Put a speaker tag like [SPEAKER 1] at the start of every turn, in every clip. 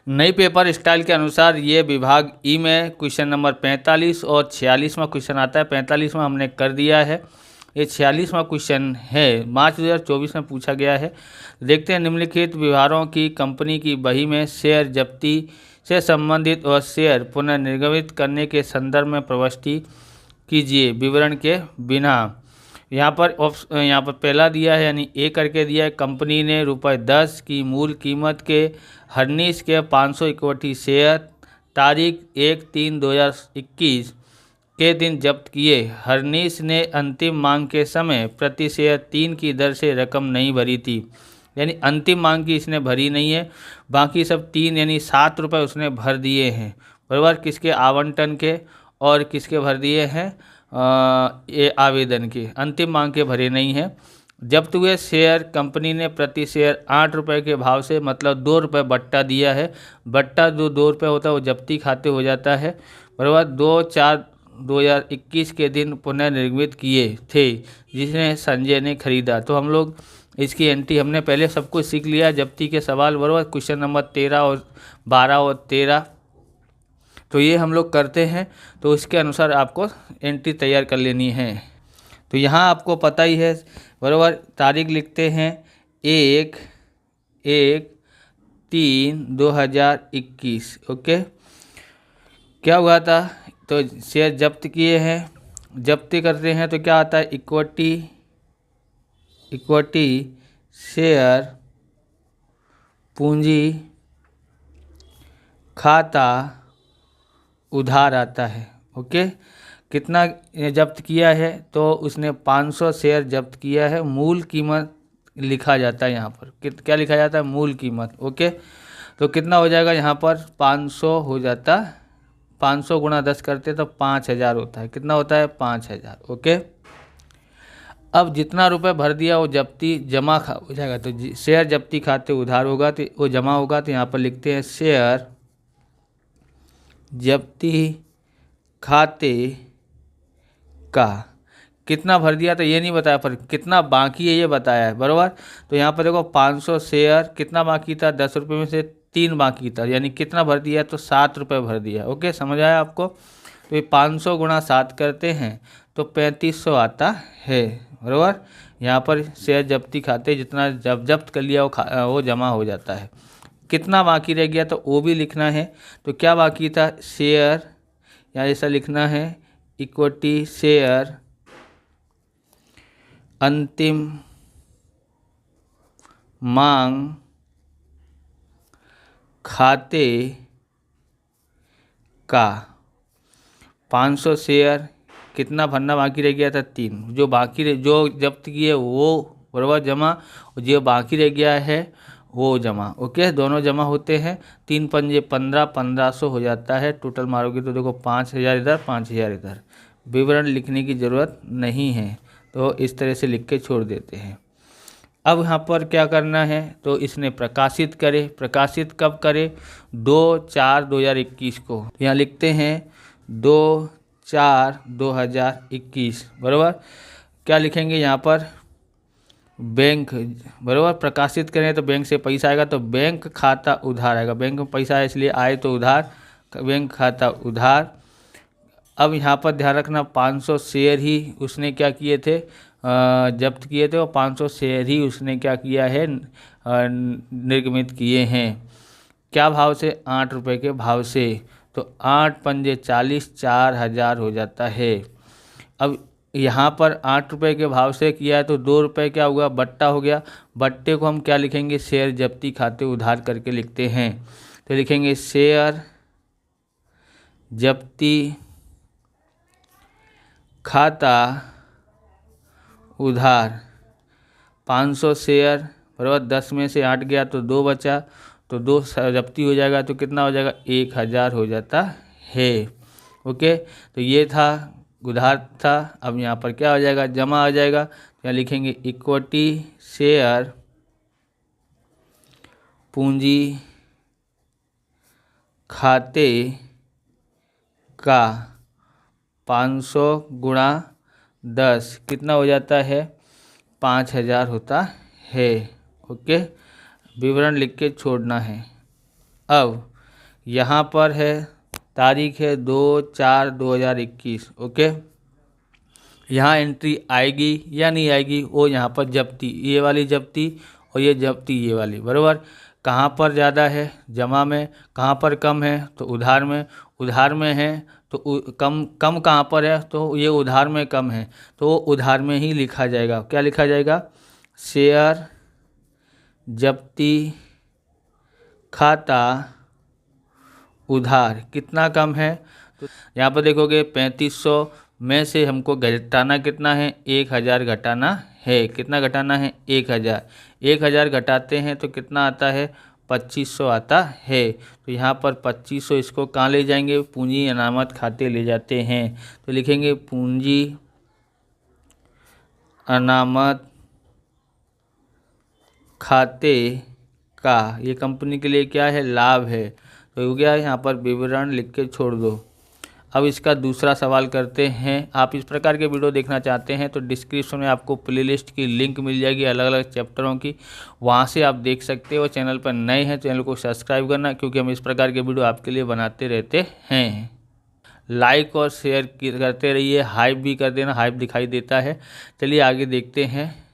[SPEAKER 1] नई paper style के अनुसार ये विभाग ई में क्वेश्चन नंबर 45 और 46वां क्वेश्चन आता है। 45वां हमने कर दिया है, ये 46वां क्वेश्चन है, मार्च 2024 में पूछा गया है। देखते हैं, निम्नलिखित विभागों की कंपनी की बही में शेयर जब्ती से संबंधित और शेयर पुनर्निर्गमित करने के संदर्भ में प्रविष्टि कीजिए विवरण के बिना। यहाँ पर पहला दिया है, यानी ए करके दिया है, कंपनी ने ₹10 की मूल कीमत के हर्निश के 500 इक्विटी शेयर तारीख 1/3/2021 के दिन जब्त किए। हर्निश ने अंतिम मांग के समय प्रति शेयर 3 की दर से रकम नहीं भरी थी, यानी अंतिम मांग की इसने भरी नहीं है, बाकी सब 3 यानी ₹7 उसने भर दिए हैं, बराबर। किसके? आवंटन के, और किसके भर दिए हैं? ये आवेदन के, अंतिम मांग के भरे नहीं है। जब्त हुए शेयर कंपनी ने प्रति शेयर ₹8 के भाव से, मतलब ₹2 बट्टा दिया है। बट्टा जो ₹2 होता है वो जब्ती खाते हो जाता है, बराबर। 2/4/2021 के दिन पुनर्निर्मित किए थे, जिसने संजय ने खरीदा। तो हम लोग इसकी एंट्री हमने पहले सब कुछ सीख लिया, जब्ती के सवाल, बराबर। क्वेश्चन नंबर 13 और 12 और 13 तो ये हम लोग करते हैं, तो इसके अनुसार आपको एंट्री तैयार कर लेनी है। तो यहाँ आपको पता ही है, बराबर। तारीख लिखते हैं 1/3/2021, ओके। क्या हुआ था? तो शेयर जब्त किए हैं, जब्ती करते हैं तो क्या आता है? इक्विटी शेयर पूंजी खाता उधार आता है, ओके। कितना जब्त किया है? तो उसने 500 शेयर जब्त किया है। मूल कीमत लिखा जाता है यहाँ पर, क्या लिखा जाता है? मूल कीमत, ओके। तो कितना हो जाएगा यहाँ पर? 500 हो जाता, 500 गुणा 10 करते तो 5000 होता है। कितना होता है? 5000, ओके। अब जितना रुपए भर दिया वो जब्ती जमा हो जाएगा, तो शेयर जब्ती खाते उधार होगा तो वो जमा होगा। तो यहाँ पर लिखते हैं शेयर जब्ती खाते का कितना भर दिया, तो ये नहीं बताया, पर कितना बाकी है ये बताया है, बराबर। तो यहाँ पर देखो 500 शेयर, कितना बाकी था? ₹10 में से 3 बाकी था, यानी कितना भर दिया? तो ₹7 भर दिया, ओके। समझ आया आपको? तो ये 500 गुणा 7 करते हैं तो 3500 आता है, बराबर। यहाँ पर शेयर जब्ती खाते जितना जब्त कर लिया वो जमा हो जाता है। कितना बाकी रह गया? तो वो भी लिखना है। तो क्या बाकी था? शेयर, या ऐसा लिखना है, इक्विटी शेयर अंतिम मांग खाते का 500 शेयर, कितना भरना बाकी रह गया था? 3। जो जब्त किए वो, बराबर, जमा, और जो बाकी रह गया है वो जमा, ओके। दोनों जमा होते हैं, 3 पंजे 15, 1500 हो जाता है। टोटल मारोगे तो देखो 5000 इधर, 5000 इधर। विवरण लिखने की ज़रूरत नहीं है, तो इस तरह से लिख के छोड़ देते हैं। अब यहाँ पर क्या करना है? तो इसने प्रकाशित करे। प्रकाशित कब करे? 2/4/2021 को। यहाँ लिखते हैं 2/4/2021, बराबर। क्या लिखेंगे यहाँ पर? बैंक, बराबर। प्रकाशित करें तो बैंक से पैसा आएगा, तो बैंक खाता उधार आएगा। बैंक में पैसा है इसलिए आए तो उधार, बैंक खाता उधार। अब यहाँ पर ध्यान रखना, 500 शेयर ही उसने क्या किए थे? जब्त किए थे, और 500 शेयर ही उसने क्या किया है? निर्गमित किए हैं। क्या भाव से? ₹8 के भाव से। तो 8 पंजे 40, 4000 हो जाता है। अब यहाँ पर ₹8 के भाव से किया है तो ₹2 क्या हुआ? बट्टा हो गया। बट्टे को हम क्या लिखेंगे? शेयर जब्ती खाते उधार करके लिखते हैं। तो लिखेंगे शेयर जब्ती खाता उधार 500 शेयर, बराबर। 10 में से 8 गया तो 2 बचा, तो 2 जब्ती हो जाएगा, तो कितना हो जाएगा? 1000 हो जाता है, ओके। तो ये था उधार था। अब यहाँ पर क्या हो जाएगा? जमा आ जाएगा। यहाँ लिखेंगे इक्विटी शेयर पूंजी खाते का 500 गुणा 10 कितना हो जाता है? 5000 होता है, ओके। विवरण लिख के छोड़ना है। अब यहाँ पर है तारीख है 2/4/2021। ओके, यहाँ एंट्री आएगी या नहीं आएगी, वो यहाँ पर जब्ती, ये वाली जब्ती और ये जब्ती ये वाली, बराबर। कहाँ पर ज़्यादा है, जमा में। कहाँ पर कम है, तो उधार में। उधार में है तो कम कम कहाँ पर है, तो ये उधार में कम है, तो उधार में ही लिखा जाएगा। क्या लिखा जाएगा, शेयर जब्ती खाता उधार कितना कम है। तो यहाँ पर देखोगे 3500 में से हमको घटाना कितना है, 1000 घटाना है। कितना घटाना है, 1000। 1000 घटाते हैं तो कितना आता है, 2500 आता है। तो यहाँ पर 2500 इसको कहाँ ले जाएंगे, पूंजी अनामत खाते ले जाते हैं। तो लिखेंगे पूंजी अनामत खाते का, ये कंपनी के लिए क्या है, लाभ है। तो हो गया, यहाँ पर विवरण लिख के छोड़ दो। अब इसका दूसरा सवाल करते हैं। आप इस प्रकार के वीडियो देखना चाहते हैं तो डिस्क्रिप्शन में आपको प्लेलिस्ट की लिंक मिल जाएगी अलग अलग चैप्टरों की, वहाँ से आप देख सकते हो। चैनल पर नए हैं चैनल को सब्सक्राइब करना, क्योंकि हम इस प्रकार के वीडियो आपके लिए बनाते रहते हैं। लाइक और शेयर करते रहिए, हाइप भी कर देना, हाइप दिखाई देता है। चलिए आगे देखते हैं।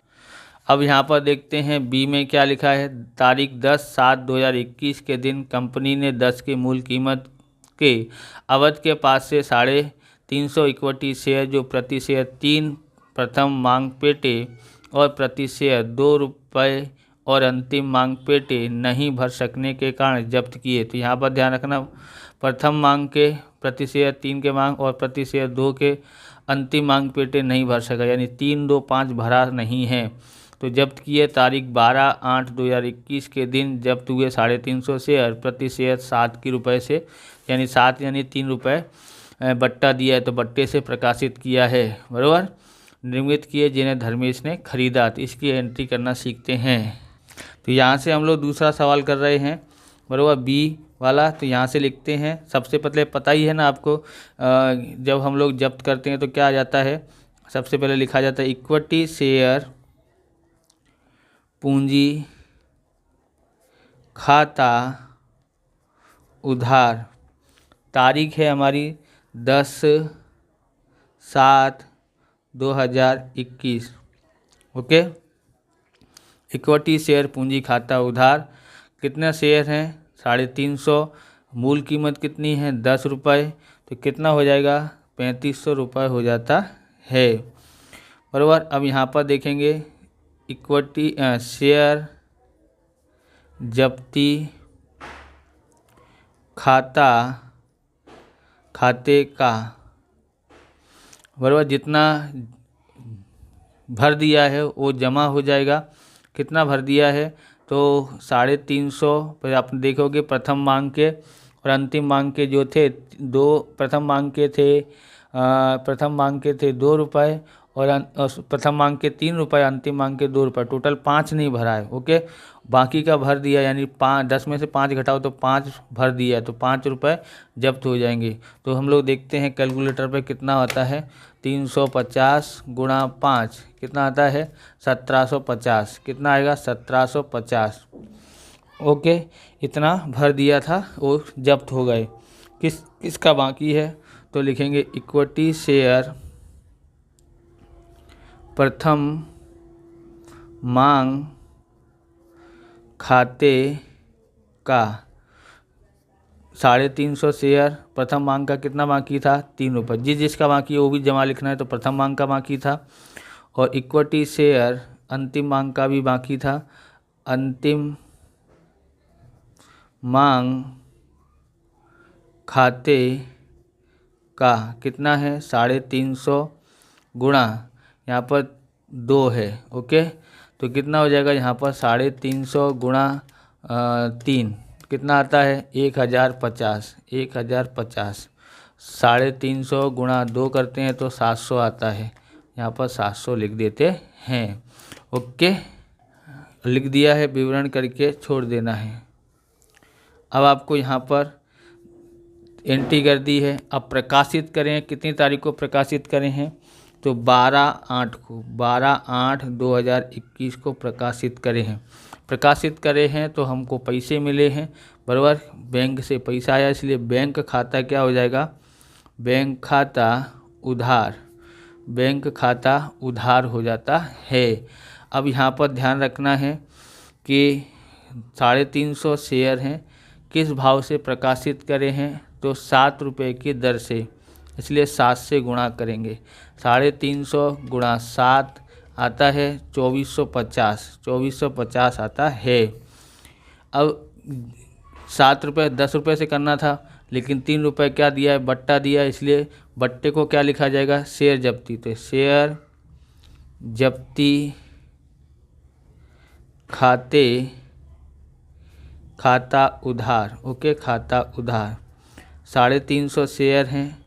[SPEAKER 1] अब यहाँ पर देखते हैं बी में क्या लिखा है। तारीख 10/7/2021 के दिन कंपनी ने 10 की मूल कीमत के अवध के पास से 350 इक्विटी शेयर, जो प्रति शेयर 3 प्रथम मांग पेटे और प्रति शेयर 2 रुपये और अंतिम मांग पेटे नहीं भर सकने के कारण जब्त किए। तो यहाँ पर ध्यान रखना, प्रथम मांग के प्रति शेयर 3 के मांग और प्रति शेयर 2 के अंतिम मांग पेटे नहीं भर सका, यानी 3, 2, 5 भरा नहीं है। तो जब्त किए तारीख 12/8/2021 के दिन जब्त हुए 350 शेयर, प्रति शेयर 7 की रुपये से, यानी 7 यानी 3 रुपये बट्टा दिया है तो बट्टे से प्रकाशित किया है, बराबर। निर्मित किए जिन्हें धर्मेश ने खरीदा। तो इसकी एंट्री करना सीखते हैं। तो यहाँ से हम लोग दूसरा सवाल कर रहे हैं, बराबर, बी वाला। तो यहाँ से लिखते हैं। सबसे पहले पता ही है ना आपको, जब हम लोग जब्त करते हैं तो क्या आ जाता है, सबसे पहले लिखा जाता है इक्विटी शेयर पूंजी खाता उधार। तारीख है हमारी 10/7/2021। ओके, इक्विटी शेयर पूंजी खाता उधार। कितने शेयर हैं, 350। मूल कीमत कितनी है, 10 रुपये। तो कितना हो जाएगा, 3500 रुपये हो जाता है, बराबर। अब यहाँ पर देखेंगे इक्विटी शेयर जब्ती खाते का, बराबर, जितना भर दिया है वो जमा हो जाएगा। कितना भर दिया है, तो 350 पर आप देखोगे प्रथम मांग के और अंतिम मांग के जो थे, प्रथम मांग के थे 2 रुपये और प्रथम मांग के 3 रुपये, अंतिम मांग के 2 रुपये, टोटल 5 नहीं भरा है। ओके, बाकी का भर दिया, यानी 10 में से 5 घटाओ तो 5 भर दिया, तो 5 रुपये जब्त हो जाएंगे। तो हम लोग देखते हैं कैलकुलेटर पे कितना आता है, 350 गुणा 5 कितना आता है, 1750। कितना आएगा, 1750। ओके, इतना भर दिया था वो जब्त हो गए। किसका बाकी है, तो लिखेंगे इक्विटी शेयर प्रथम मांग खाते का। 350 शेयर प्रथम मांग का कितना बाकी था, 3 रुपये। जिसका बाकी है वो भी जमा लिखना है, तो प्रथम मांग का बाकी था। और इक्विटी शेयर अंतिम मांग का भी बाकी था। अंतिम मांग खाते का कितना है, 350 गुणा, यहाँ पर 2 है। ओके, तो कितना हो जाएगा, यहाँ पर 350 गुणा 3 कितना आता है, 1050। 1050 350 गुणा 2 करते हैं तो 700 आता है। यहाँ पर 700 लिख देते हैं। ओके, लिख दिया है, विवरण करके छोड़ देना है। अब आपको यहाँ पर एंट्री कर दी है। अब प्रकाशित करें, कितनी तारीख को प्रकाशित करें हैं, तो 12/8 को, 12/8/2021 को प्रकाशित करें हैं। प्रकाशित करे हैं तो हमको पैसे मिले हैं, बराबर। बैंक से पैसा आया, इसलिए बैंक खाता क्या हो जाएगा, बैंक खाता उधार, बैंक खाता उधार हो जाता है। अब यहाँ पर ध्यान रखना है कि 350 शेयर हैं, किस भाव से प्रकाशित करे हैं, तो 7 रुपये की दर से, इसलिए 7 से गुणा करेंगे। 350 गुणा 7 आता है 2450 आता है। अब 7 रुपये 10 रुपये से करना था, लेकिन 3 रुपये क्या दिया है, बट्टा दिया है, इसलिए बट्टे को क्या लिखा जाएगा, शेयर जब्ती। तो शेयर जब्ती खाता उधार, ओके, खाता उधार। 350 शेयर हैं,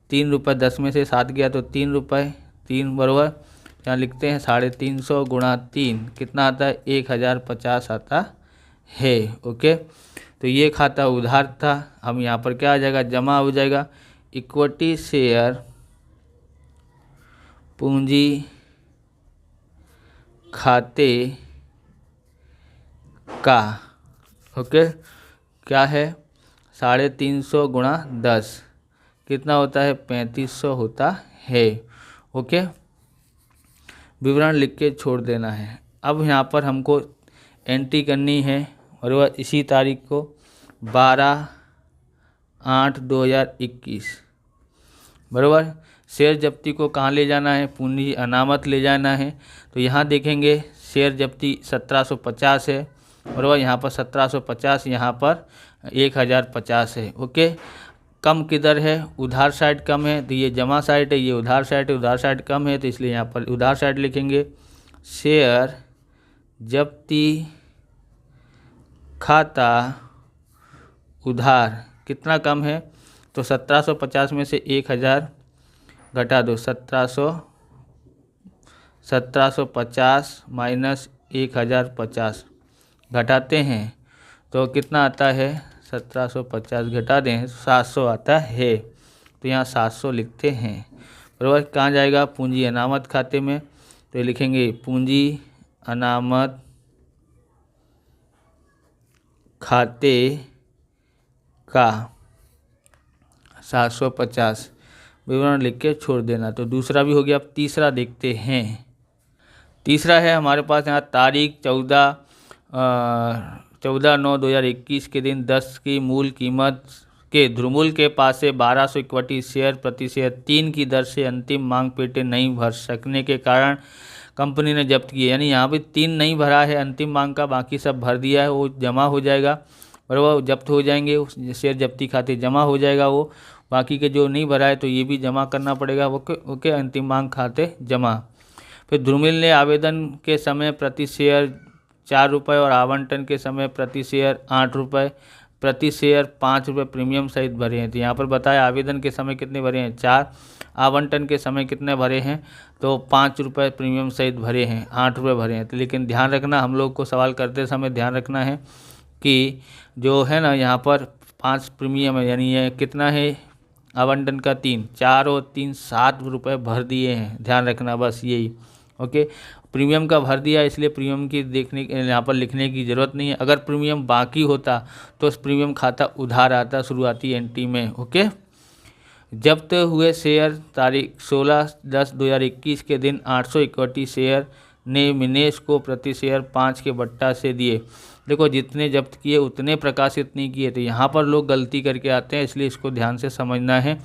[SPEAKER 1] 3 रुपये 10 में से 7 गया तो 3 रुपये, 3 बराबर, यहाँ लिखते हैं 350 गुणा 3 कितना आता है, 1050 आता है, ओके। तो ये खाता उधार था। हम यहाँ पर क्या आ जाएगा, जमा हो जाएगा, इक्विटी शेयर पूंजी खाते का, ओके, क्या है 350 गुणा 10 कितना होता है, 3500 होता है, ओके। विवरण लिख के छोड़ देना है। अब यहाँ पर हमको एंट्री करनी है, और वह इसी तारीख को 12/8/2021, बराबर। शेयर जब्ती को कहाँ ले जाना है, पूंजी अनामत ले जाना है। तो यहाँ देखेंगे शेयर जब्ती 1750 है, बराबर, यहाँ पर 1750, यहाँ पर 1050 है, ओके। कम किधर है, उधार साइड कम है, तो ये जमा साइड है, ये उधार साइड है, उधार साइड कम है, तो इसलिए यहाँ पर उधार साइड लिखेंगे। शेयर जब्ती खाता उधार कितना कम है, तो 1750 में से 1000 घटा दो, 1750 माइनस 1050 घटाते हैं तो कितना आता है, 1750 घटा दें 700 आता है। तो यहाँ 700 लिखते हैं, बराबर। कहाँ जाएगा, पूंजी अनामत खाते में, तो लिखेंगे पूंजी अनामत खाते का 750 विवरण लिख के छोड़ देना। तो दूसरा भी हो गया। अब तीसरा देखते हैं। तीसरा है हमारे पास यहाँ तारीख 14/9/2021 के दिन 10 की मूल कीमत के ध्रुमूल के पास से 1200 इक्विटी शेयर प्रति शेयर 3 की दर से अंतिम मांग पेटे नहीं भर सकने के कारण कंपनी ने जब्त किए। यानी यहाँ पे 3 नहीं भरा है अंतिम मांग का, बाकी सब भर दिया है, वो जमा हो जाएगा, बराबर, जब्त हो जाएंगे, शेयर जब्ती खाते जमा हो जाएगा वो। बाकी के जो नहीं भरा है तो ये भी जमा करना पड़ेगा, ओके ओके, अंतिम मांग खाते जमा। फिर ध्रुमिल ने आवेदन के समय प्रति शेयर 4 रुपये और आवंटन के समय प्रति शेयर 8 रुपये, प्रति शेयर 5 रुपये प्रीमियम सहित भरे हैं। तो यहाँ पर बताया आवेदन के समय कितने भरे हैं, 4, आवंटन के समय कितने भरे हैं, तो 5 रुपये प्रीमियम सहित भरे हैं, 8 रुपये भरे हैं। तो लेकिन ध्यान रखना, हम लोग को सवाल करते समय ध्यान रखना है कि जो है ना यहाँ पर 5 प्रीमियम है, यानी ये कितना है, आवंटन का 3, 4 और 3 7 रुपये भर दिए हैं, ध्यान रखना बस यही, ओके। प्रीमियम का भर दिया, इसलिए प्रीमियम की देखने यहाँ पर लिखने की ज़रूरत नहीं है। अगर प्रीमियम बाकी होता तो उस प्रीमियम खाता उधार आता शुरुआती एंट्री में, ओके। जब्त हुए शेयर तारीख 16/10/2021 के दिन 800 इक्विटी शेयर ने मिनेश को प्रति शेयर 5 के बट्टा से दिए। देखो जितने जब्त किए उतने प्रकाशित नहीं किए, तो यहाँ पर लोग गलती करके आते हैं, इसलिए इसको ध्यान से समझना है।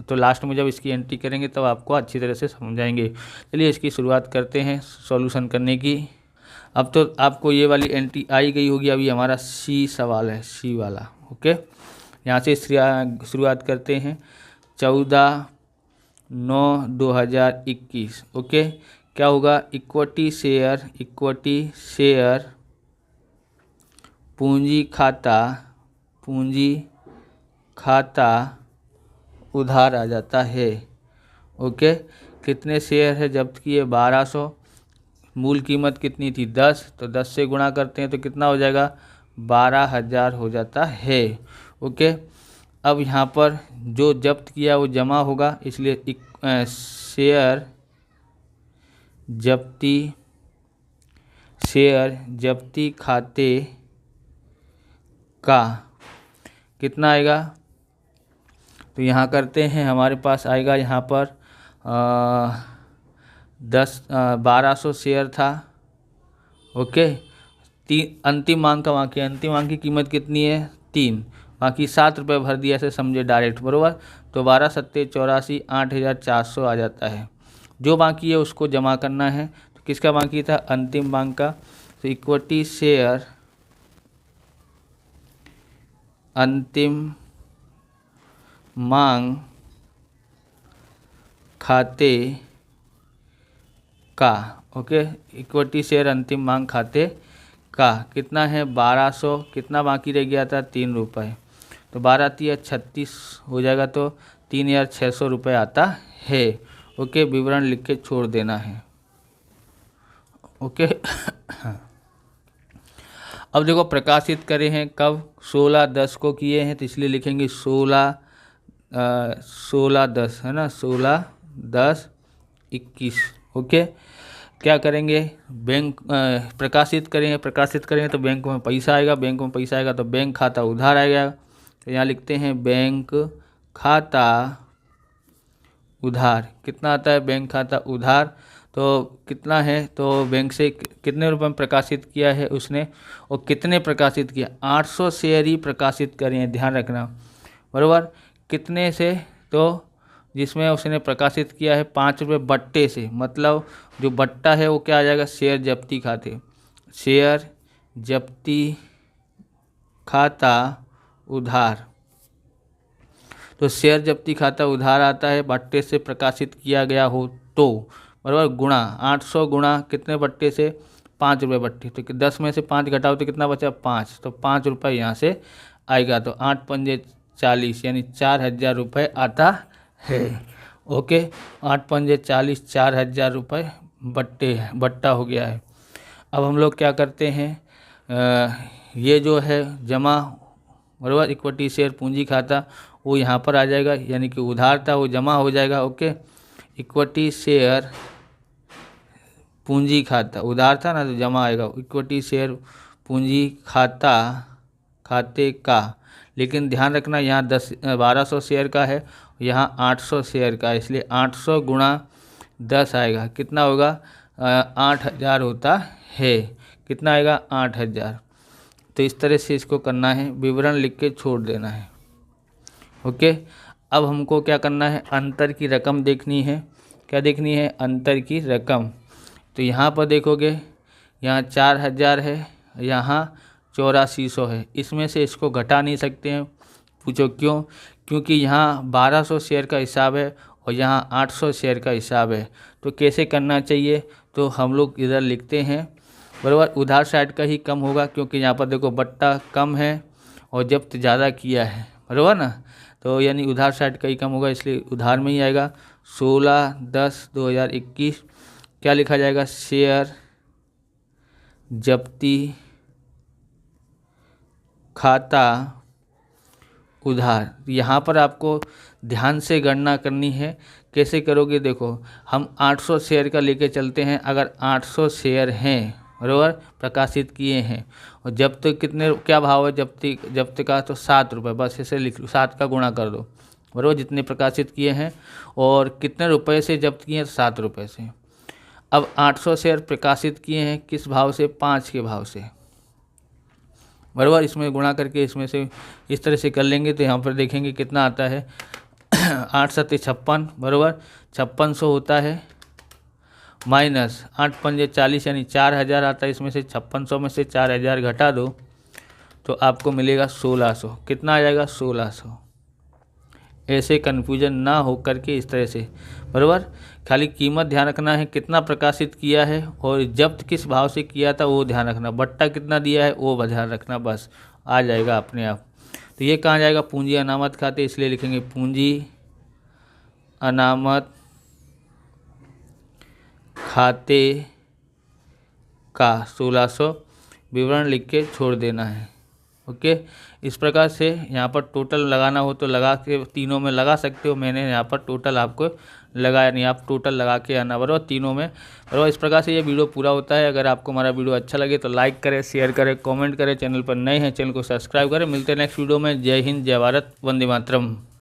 [SPEAKER 1] तो लास्ट में जब इसकी एंट्री करेंगे तब आपको अच्छी तरह से समझाएंगे। चलिए इसकी शुरुआत करते हैं सॉल्यूशन करने की। अब तो आपको ये वाली एंट्री आई गई होगी। अभी हमारा सी सवाल है, सी वाला, ओके। यहाँ से शुरुआत करते हैं 14/9/2021, ओके। क्या होगा, इक्विटी शेयर पूंजी खाता उधार आ जाता है, ओके। कितने शेयर है जब्त किए, 1200, मूल कीमत कितनी थी 10, तो 10 से गुणा करते हैं तो कितना हो जाएगा, 12,000 हो जाता है, ओके। अब यहाँ पर जो जब्त किया वो जमा होगा, इसलिए शेयर जब्ती शेयर जब्ती खाते का कितना आएगा। तो यहाँ करते हैं, हमारे पास आएगा यहाँ पर 1200 शेयर था। ओके, अंतिम मांग का बाकी, अंतिम मांग की कीमत कितनी है 3, बाकी 7 रुपये भर दिया, ऐसे समझे डायरेक्ट, बरोबर। तो 12 सत्ते 84, 8400 आ जाता है। जो बाकी है उसको जमा करना है। तो किसका बाकी था, अंतिम मांग का। तो इक्विटी शेयर अंतिम मांग खाते का, ओके, इक्विटी शेयर अंतिम मांग खाते का कितना है 1200, कितना बाकी रह गया था 3 रुपये। तो 12 3 36 हो जाएगा, तो 3600 रुपये आता है। ओके, विवरण लिख के छोड़ देना है। ओके अब देखो, प्रकाशित करे हैं कब, 16/10 को किए हैं, तो इसलिए लिखेंगे 16/10 है ना, 16/10/21। ओके, क्या करेंगे, बैंक प्रकाशित करेंगे तो बैंक में पैसा आएगा, बैंक में पैसा आएगा तो बैंक खाता उधार आएगा। तो यहाँ लिखते हैं बैंक खाता उधार, कितना आता है बैंक खाता उधार, तो कितना है, तो बैंक से कितने रुपए में प्रकाशित किया है उसने, और कितने प्रकाशित किया, 800 शेयर ही प्रकाशित करें हैं, ध्यान रखना, बराबर। कितने से, तो जिसमें उसने प्रकाशित किया है 5 रुपये बट्टे से, मतलब जो बट्टा है वो क्या आ जाएगा, शेयर जब्ती खाते, शेयर जब्ती खाता उधार। तो शेयर जब्ती खाता उधार आता है, बट्टे से प्रकाशित किया गया हो तो, बराबर, गुणा 800 गुणा कितने बट्टे से, 5 रुपये बट्टे। तो 10 में से 5 घटाओ तो कितना बचा, 5, तो 5 रुपये यहाँ से आएगा। तो 8 पंजे 40, यानी 4000 रुपये आता है। ओके, 8 पंजे 40, 4000 रुपये बट्टा हो गया है। अब हम लोग क्या करते हैं, ये जो है जमा, बराबर, इक्विटी शेयर पूंजी खाता वो यहाँ पर आ जाएगा, यानी कि उधार था वो जमा हो जाएगा। ओके, इक्विटी शेयर पूंजी खाता, उधार था ना तो जमा आएगा, इक्विटी शेयर पूंजी खाते का। लेकिन ध्यान रखना, यहाँ 1200 शेयर का है, यहाँ 800 शेयर का है, इसलिए 800 गुणा 10 आएगा, कितना होगा, 8000 होता है। कितना आएगा, 8000। तो इस तरह से इसको करना है, विवरण लिख के छोड़ देना है। ओके, अब हमको क्या करना है, अंतर की रकम देखनी है। क्या देखनी है, अंतर की रकम। तो यहाँ पर देखोगे, यहाँ 4000 है, यहाँ 8400 है, इसमें से इसको घटा नहीं सकते हैं। पूछो क्यों, क्योंकि यहाँ 1200 शेयर का हिसाब है और यहाँ 800 शेयर का हिसाब है। तो कैसे करना चाहिए, तो हम लोग इधर लिखते हैं, बराबर, उधार साइड का ही कम होगा, क्योंकि यहाँ पर देखो बट्टा कम है और जब्त ज़्यादा किया है, बराबर ना, तो यानी उधार साइड का ही कम होगा, इसलिए उधार में ही आएगा। 16/10/2021 क्या लिखा जाएगा, शेयर जब्ती खाता उधार। यहाँ पर आपको ध्यान से गणना करनी है। कैसे करोगे, देखो हम 800 शेयर का लेके चलते हैं, अगर 800 शेयर हैं, बराबर, प्रकाशित किए हैं, और जब्त कितने, क्या भाव है जब्त का, तो 7 रुपये, बस ऐसे लिख लो, 7 का गुणा कर दो, बराबर, जितने प्रकाशित किए हैं, और कितने रुपए से जब्त किए हैं, 7 रुपये से। अब 800 शेयर प्रकाशित किए हैं किस भाव से, 5 के भाव से, बराबर, इसमें गुणा करके इसमें से इस तरह से कर लेंगे, तो यहाँ पर देखेंगे कितना आता है, 8 7 56, बराबर, 5600 होता है, माइनस 8 पंजे 40, यानी 4000 आता है, इसमें से 5600 में से 4000 घटा दो तो आपको मिलेगा 1600। कितना आ जाएगा, 1600। ऐसे कन्फ्यूजन ना हो करके इस तरह से, बराबर, खाली कीमत ध्यान रखना है, कितना प्रकाशित किया है और जब्त किस भाव से किया था वो ध्यान रखना, बट्टा कितना दिया है वो ध्यान रखना, बस आ जाएगा अपने आप। तो ये कहाँ जाएगा, पूंजी अनामत खाते, इसलिए लिखेंगे पूंजी अनामत खाते का 1600, विवरण लिख के छोड़ देना है। ओके, इस प्रकार से यहाँ पर टोटल लगाना हो तो लगा के तीनों में लगा सकते हो। मैंने यहाँ पर टोटल आपको लगाया नहीं, आप टोटल लगा के आना बराबर तीनों में बराबर। इस प्रकार से ये वीडियो पूरा होता है। अगर आपको हमारा वीडियो अच्छा लगे तो लाइक करें, शेयर करें, कमेंट करें। चैनल पर नए हैं चैनल को सब्सक्राइब करें। मिलते हैं नेक्स्ट वीडियो में। जय हिंद, जय भारत, वंदे मातरम।